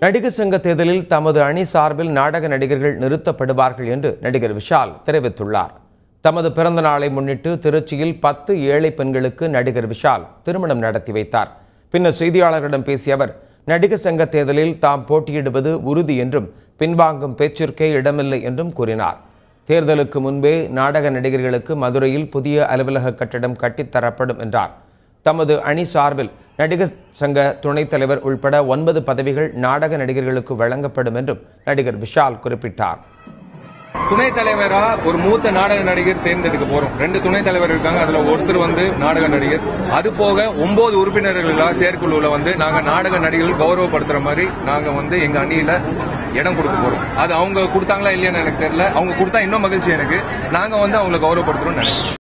நடிகர் சங்க தேர்தலில் தமது அணி சார்பில் நாடக நடிகர்கள் நிறுத்தப்படுவார்கள் என்று நடிகர் விஷால் தெரிவித்துள்ளார். தமது பிறந்த நாளை முன்னிட்டு திருச்சியில் 10 ஏழை பெண்களுக்கு நடிகர் விஷால் திருமணம் நடத்தி வைத்தார். பின்னர் செய்தியாளர்களிடம் பேசிய அவர், நடிகர் சங்க தேர்தலில் தாம் போட்டியிடுவது உறுதி என்றும் பின்வாங்கும் பேச்சிற்கே இடமில்லை என்றும் கூறினார். தேர்தலுக்கு முன்பே நாடக நடிகர்களுக்கு மதுரையில் புதிய அலுவலக கட்டிடம் கட்டித்தரப்படும் என்றார். தமது அணி சார்பில் நடிகர் சங்க துணைத் தலைவர் உள்பட 9 பதவிகள் நாடக நடிகர்களுக்கு வழங்கப்படும் என்றும் நடிகர் விஷால் குறிப்பிட்டார். துணைத் தலைவரா ஒரு மூத்த நாடக நடிகர் தேர்ந்தெடுக்க போறோம். 2 துணைத் தலைவர் இருக்காங்க. அதுல ஒருத்தர் நாடக நடிகர். அது போக 9 உறுப்பினர்கள் செயற்குழுல நாங்க நாடக நடிகர்கள் கௌரவப்படுத்துற மாதிரி நாங்க எங்க அணியில இடம் கொடுக்க போறோம். அது அவங்க கொடுத்தாங்களா இல்லையான்னு எனக்கு தெரியல. அவங்க கொடுத்தா இன்னும் மகிழ்ச்சி எனக்கு. நாங்க அவங்களை கௌரவப்படுத்துறோம்னு நினைக்கிறேன்.